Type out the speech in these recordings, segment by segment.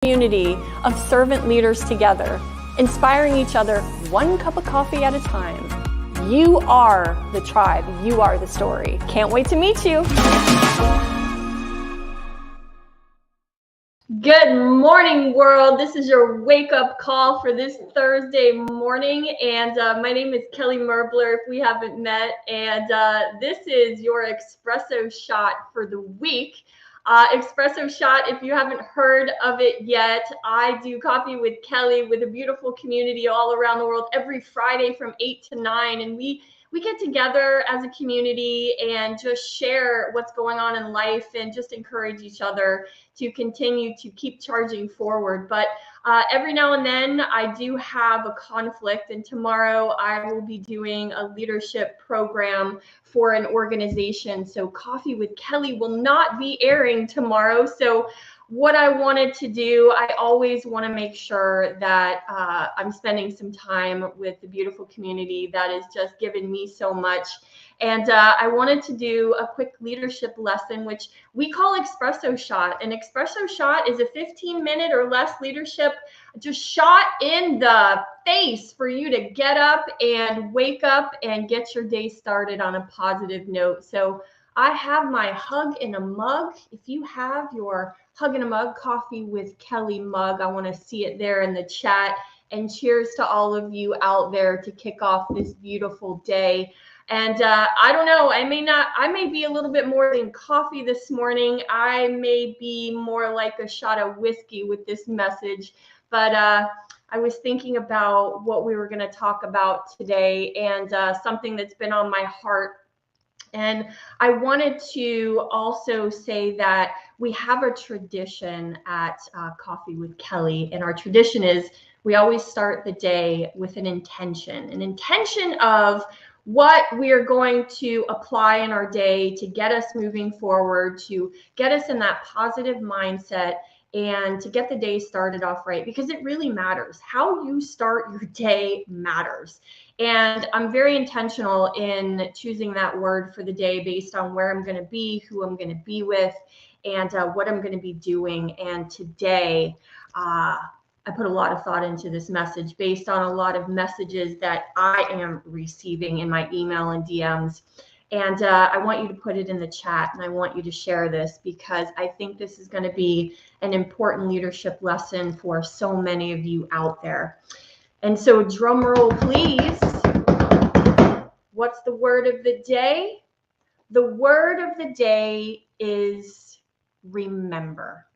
Community of servant leaders together, inspiring each other one cup of coffee at a time. You are the tribe. You are the story. Can't wait to meet you. Good morning, world. This is your wake-up call for this Thursday morning, and my name is Kelly Merbler, if we haven't met, and this is your espresso shot for the week. Espresso shot, if you haven't heard of it yet, I do Coffee with Kelly with a beautiful community all around the world every Friday from 8 to 9, and we get together as a community and just share what's going on in life and just encourage each other to continue to keep charging forward. But every now and then I do have a conflict, and tomorrow I will be doing a leadership program for an organization. So Coffee with Kelly will not be airing tomorrow. So what I wanted to do, I always want to make sure that I'm spending some time with the beautiful community that has just given me so much. And I wanted to do a quick leadership lesson, which we call Espresso Shot. An Espresso Shot is a 15-minute or less leadership just shot in the face for you to get up and wake up and get your day started on a positive note. So I have my Hug in a Mug. If you have your Hug in a Mug Coffee with Kelly mug, I want to see it there in the chat. And cheers to all of you out there to kick off this beautiful day. And I don't know, I may be a little bit more than coffee this morning. I may be more like a shot of whiskey with this message. But I was thinking about what we were going to talk about today, and something that's been on my heart. And I wanted to also say that we have a tradition at Coffee with Kelly, and our tradition is we always start the day with an intention of what we are going to apply in our day to get us moving forward, to get us in that positive mindset, and to get the day started off right, because it really matters. How you start your day matters. And I'm very intentional in choosing that word for the day based on where I'm going to be, who I'm going to be with, and what I'm going to be doing. And today, I put a lot of thought into this message based on a lot of messages that I am receiving in my email and DMs. And I want you to put it in the chat, and I want you to share this, because I think this is going to be an important leadership lesson for so many of you out there. And so drum roll, please. What's the word of the day? The word of the day is remember.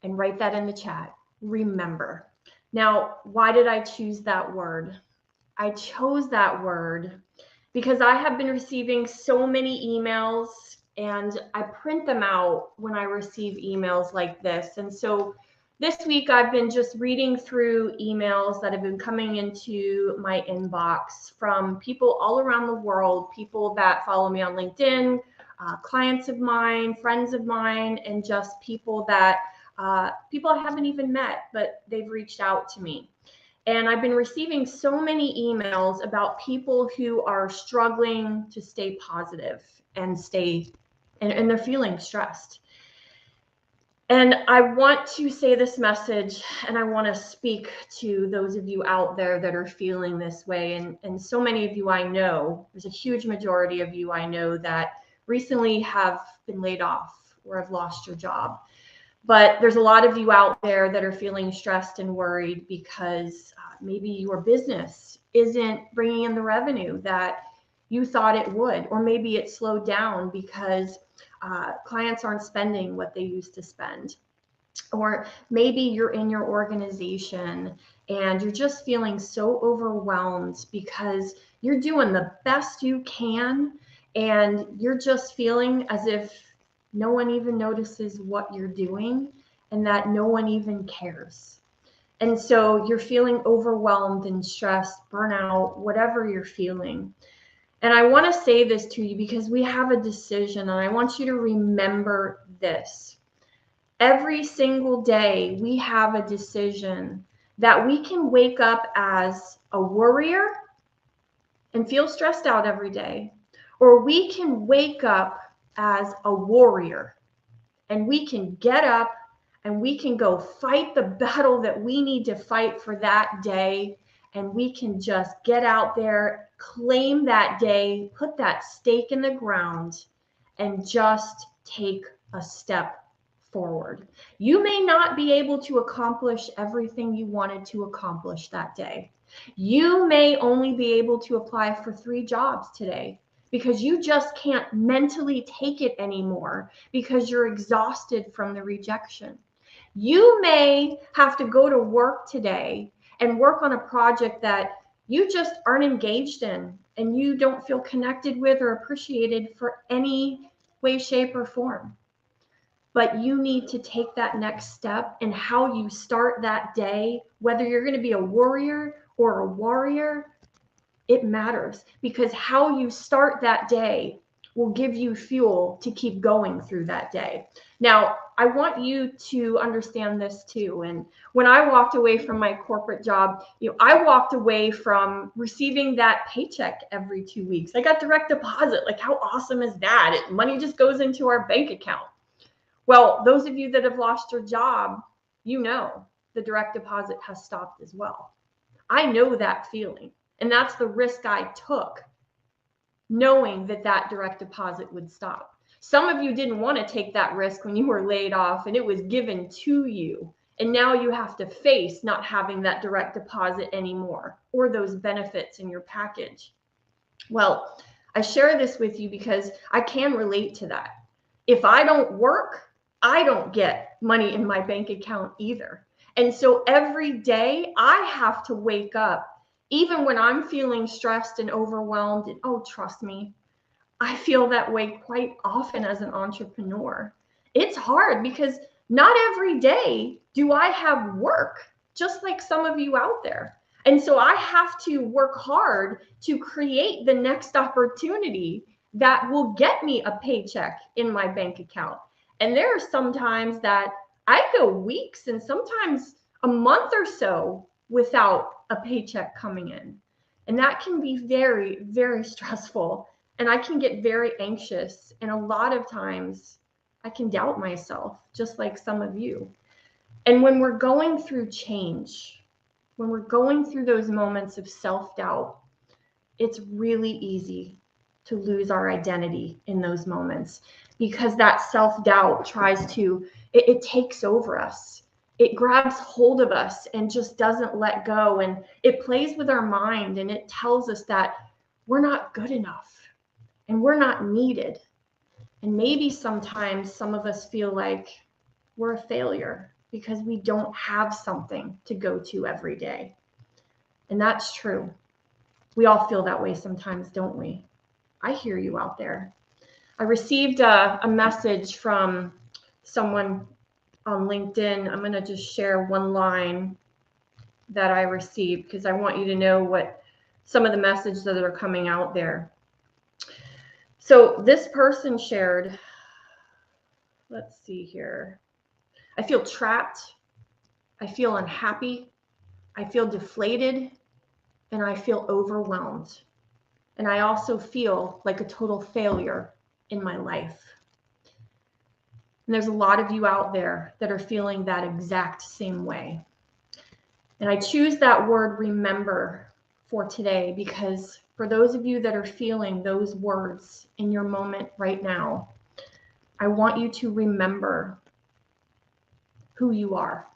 And write that in the chat. Remember. Now, why did I choose that word? I chose that word because I have been receiving so many emails, and I print them out when I receive emails like this. And so this week I've been just reading through emails that have been coming into my inbox from people all around the world, people that follow me on LinkedIn, clients of mine, friends of mine, and just people that people I haven't even met, but they've reached out to me. And I've been receiving so many emails about people who are struggling to stay positive and and they're feeling stressed. And I want to say this message, and I want to speak to those of you out there that are feeling this way. And so many of you I know, there's a huge majority of you I know that recently have been laid off or have lost your job. But there's a lot of you out there that are feeling stressed and worried because maybe your business isn't bringing in the revenue that you thought it would, or maybe it slowed down because clients aren't spending what they used to spend. Or maybe you're in your organization and you're just feeling so overwhelmed because you're doing the best you can, and you're just feeling as if no one even notices what you're doing and that no one even cares. And so you're feeling overwhelmed and stressed, burnout, whatever you're feeling. And I want to say this to you because we have a decision, and I want you to remember this. Every single day we have a decision that we can wake up as a worrier and feel stressed out every day, or we can wake up as a warrior, and we can get up and we can go fight the battle that we need to fight for that day. And we can just get out there, claim that day, put that stake in the ground, and just take a step forward. You may not be able to accomplish everything you wanted to accomplish that day. You may only be able to apply for 3 jobs today because you just can't mentally take it anymore because you're exhausted from the rejection. You may have to go to work today and work on a project that you just aren't engaged in and you don't feel connected with or appreciated for any way, shape, or form. But you need to take that next step, and how you start that day, whether you're going to be a warrior or a warrior, it matters, because how you start that day will give you fuel to keep going through that day. Now, I want you to understand this too. And when I walked away from my corporate job, I walked away from receiving that paycheck every 2 weeks. I got direct deposit. Like, how awesome is that? Money just goes into our bank account. Well, those of you that have lost your job, the direct deposit has stopped as well. I know that feeling. And that's the risk I took, knowing that direct deposit would stop. Some of you didn't want to take that risk when you were laid off and it was given to you. And now you have to face not having that direct deposit anymore or those benefits in your package. Well, I share this with you because I can relate to that. If I don't work, I don't get money in my bank account either. And so every day I have to wake up, even when I'm feeling stressed and overwhelmed, and oh, trust me, I feel that way quite often as an entrepreneur. It's hard because not every day do I have work, just like some of you out there. And so I have to work hard to create the next opportunity that will get me a paycheck in my bank account. And there are some times that I go weeks and sometimes a month or so without a paycheck coming in. And that can be very, very stressful. And I can get very anxious. And a lot of times I can doubt myself, just like some of you. And when we're going through change, when we're going through those moments of self-doubt, it's really easy to lose our identity in those moments, because that self-doubt tries to, it takes over us. It grabs hold of us and just doesn't let go. And it plays with our mind and it tells us that we're not good enough and we're not needed. And maybe sometimes some of us feel like we're a failure because we don't have something to go to every day. And that's true. We all feel that way sometimes, don't we? I hear you out there. I received a message from someone on LinkedIn. I'm going to just share one line that I received because I want you to know what some of the messages that are coming out there. So this person shared, let's see here. I feel trapped. I feel unhappy. I feel deflated. And I feel overwhelmed. And I also feel like a total failure in my life. And there's a lot of you out there that are feeling that exact same way. And I choose that word remember for today because for those of you that are feeling those words in your moment right now, I want you to remember who you are.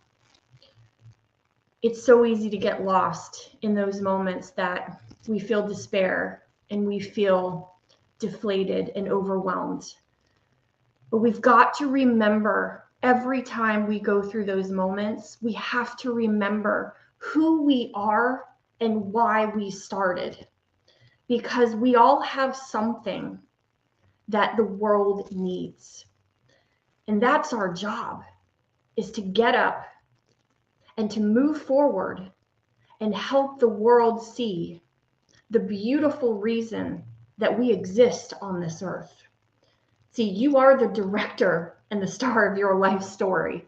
It's so easy to get lost in those moments that we feel despair and we feel deflated and overwhelmed. But we've got to remember every time we go through those moments, we have to remember who we are and why we started. Because we all have something that the world needs. And that's our job, is to get up and to move forward and help the world see the beautiful reason that we exist on this earth. See, you are the director and the star of your life story.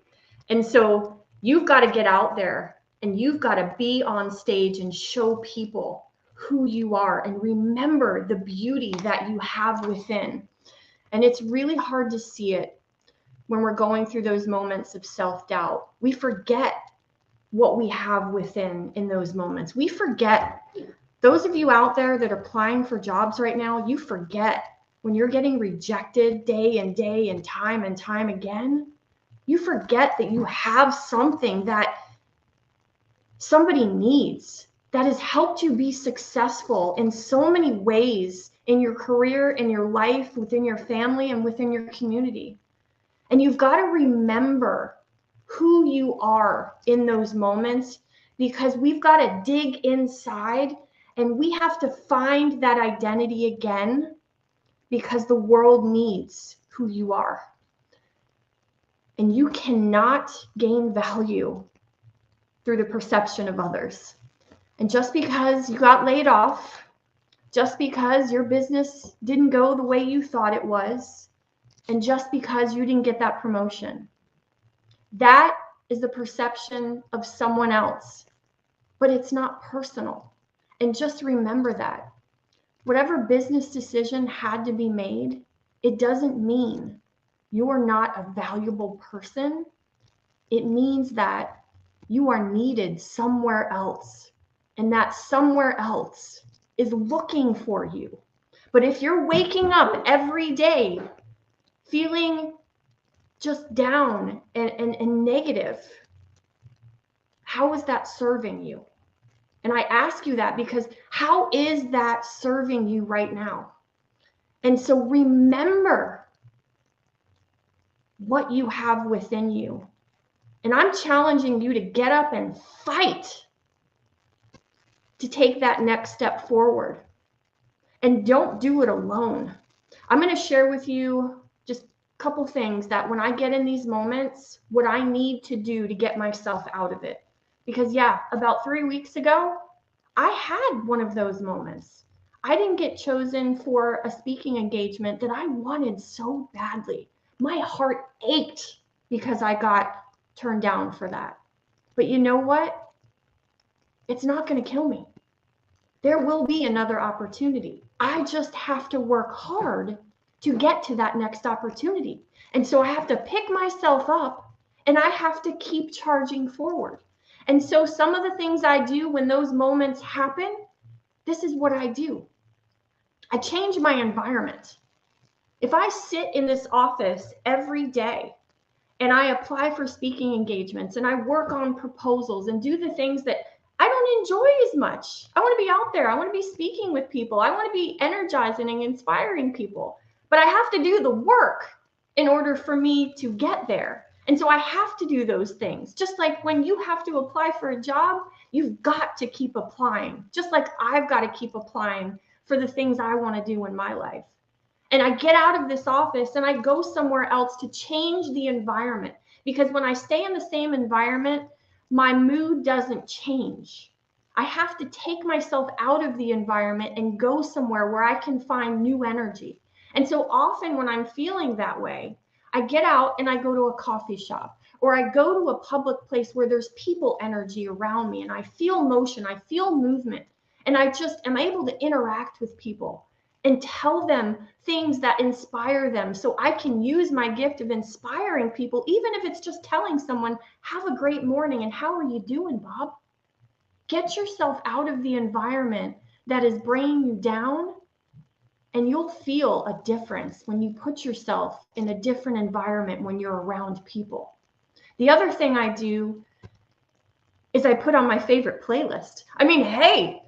And so you've got to get out there and you've got to be on stage and show people who you are and remember the beauty that you have within. And it's really hard to see it when we're going through those moments of self-doubt. We forget what we have within in those moments. We forget. Those of you out there that are applying for jobs right now, you forget when you're getting rejected day and time again, you forget that you have something that somebody needs that has helped you be successful in so many ways in your career, in your life, within your family, and within your community. And you've got to remember who you are in those moments, because we've got to dig inside and we have to find that identity again, because the world needs who you are. And you cannot gain value through the perception of others. And just because you got laid off, just because your business didn't go the way you thought it was, and just because you didn't get that promotion, that is the perception of someone else, but it's not personal. And just remember that. Whatever business decision had to be made, it doesn't mean you're not a valuable person. It means that you are needed somewhere else, and that somewhere else is looking for you. But if you're waking up every day feeling just down and negative, how is that serving you? And I ask you that because how is that serving you right now? And so remember what you have within you. And I'm challenging you to get up and fight to take that next step forward. And don't do it alone. I'm going to share with you just a couple things that when I get in these moments, what I need to do to get myself out of it. Because about 3 weeks ago, I had one of those moments. I didn't get chosen for a speaking engagement that I wanted so badly. My heart ached because I got turned down for that. But you know what? It's not going to kill me. There will be another opportunity. I just have to work hard to get to that next opportunity. And so I have to pick myself up and I have to keep charging forward. And so some of the things I do when those moments happen, this is what I do. I change my environment. If I sit in this office every day and I apply for speaking engagements and I work on proposals and do the things that I don't enjoy as much. I want to be out there. I want to be speaking with people. I want to be energizing and inspiring people. But I have to do the work in order for me to get there. And so I have to do those things. Just like when you have to apply for a job, you've got to keep applying. Just like I've got to keep applying for the things I want to do in my life. And I get out of this office and I go somewhere else to change the environment. Because when I stay in the same environment, my mood doesn't change. I have to take myself out of the environment and go somewhere where I can find new energy. And so often when I'm feeling that way, I get out and I go to a coffee shop, or I go to a public place where there's people energy around me and I feel motion, I feel movement, and I just am able to interact with people and tell them things that inspire them, so I can use my gift of inspiring people, even if it's just telling someone, have a great morning and how are you doing, Bob? Get yourself out of the environment that is bringing you down, and you'll feel a difference when you put yourself in a different environment when you're around people. The other thing I do is I put on my favorite playlist. I mean, hey,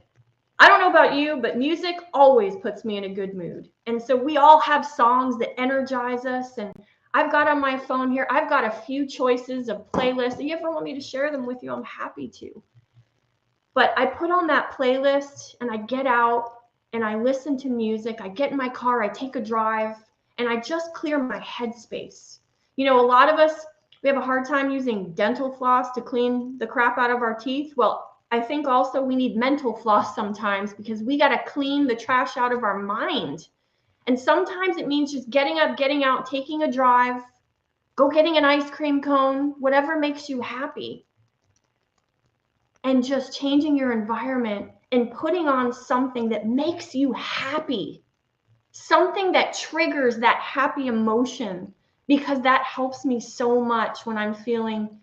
I don't know about you, but music always puts me in a good mood. And so we all have songs that energize us. And I've got on my phone here, I've got a few choices of playlists. If you ever want me to share them with you, I'm happy to. But I put on that playlist and I get out and I listen to music. I get in my car, I take a drive, and I just clear my headspace. You know, a lot of us, we have a hard time using dental floss to clean the crap out of our teeth. Well, I think also we need mental floss sometimes, because we got to clean the trash out of our mind. And sometimes it means just getting up, getting out, taking a drive, go getting an ice cream cone, whatever makes you happy. And just changing your environment and putting on something that makes you happy. Something that triggers that happy emotion because that helps me so much when I'm feeling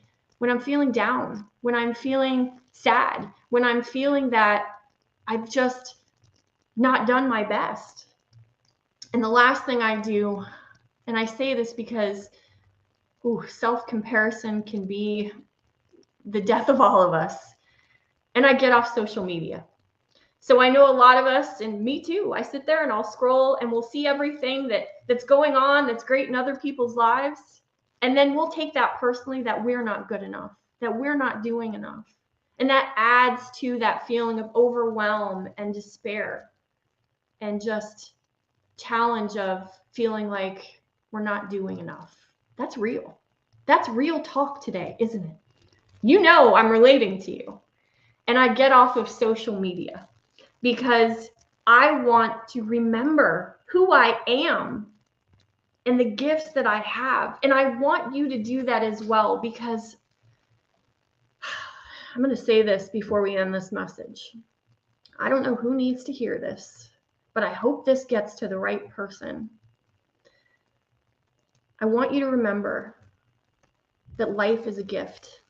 down, when I'm feeling sad, when I'm feeling that I've just not done my best. And the last thing I do, and I say this because self-comparison can be the death of all of us, and I get off social media. So I know a lot of us, and me too, I sit there and I'll scroll and we'll see everything that's going on that's great in other people's lives. And then we'll take that personally, that we're not good enough, that we're not doing enough. And that adds to that feeling of overwhelm and despair and just challenge of feeling like we're not doing enough. That's real. That's real talk today, isn't it? You know I'm relating to you. And I get off of social media because I want to remember who I am and the gifts that I have. And I want you to do that as well, because I'm going to say this before we end this message. I don't know who needs to hear this, but I hope this gets to the right person. I want you to remember that life is a gift,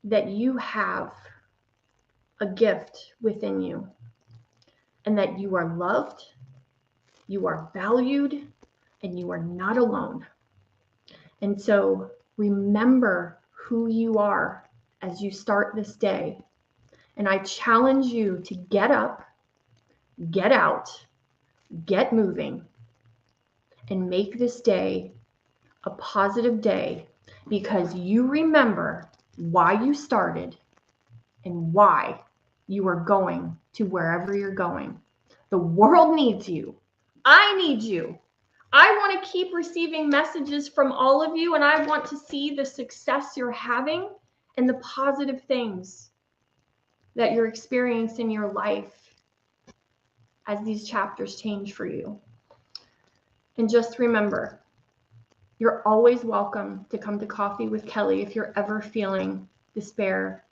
that you have a gift within you, and that you are loved, you are valued, and you are not alone. And so remember who you are as you start this day. And I challenge you to get up, get out, get moving, and make this day a positive day, because you remember why you started and why you are going to wherever you're going. The world needs you. I need you. I want to keep receiving messages from all of you, and I want to see the success you're having and the positive things that you're experiencing in your life as these chapters change for you. And just remember, you're always welcome to come to Coffee with Kelly if you're ever feeling despair,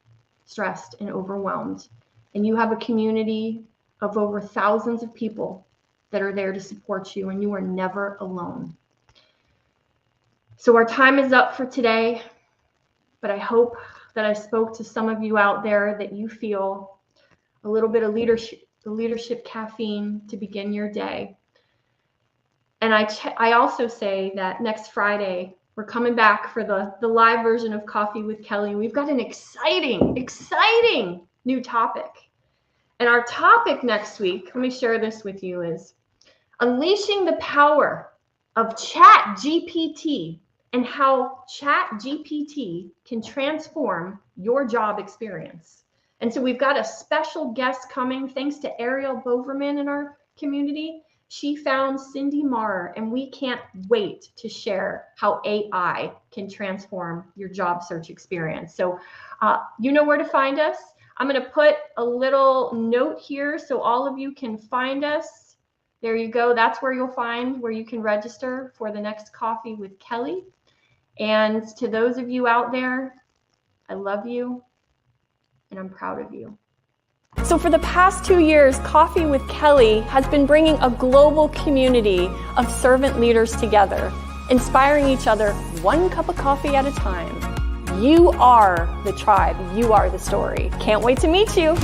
stressed, and overwhelmed. And you have a community of over thousands of people that are there to support you, and you are never alone. So our time is up for today, but I hope that I spoke to some of you out there, that you feel a little bit of leadership caffeine to begin your day. And I also say that next Friday, we're coming back for the live version of Coffee with Kelly. We've got an exciting new topic. And our topic next week, let me share this with you, is unleashing the power of ChatGPT and how ChatGPT can transform your job experience. And so we've got a special guest coming, thanks to Ariel Boverman in our community. She found Cindy Marr, and we can't wait to share how AI can transform your job search experience. So you know where to find us. I'm going to put a little note here so all of you can find us. There you go. That's where you'll find where you can register for the next Coffee with Kelly. And to those of you out there, I love you and I'm proud of you. So for the past 2 years, Coffee with Kelly has been bringing a global community of servant leaders together, inspiring each other one cup of coffee at a time. You are the tribe. You are the story. Can't wait to meet you.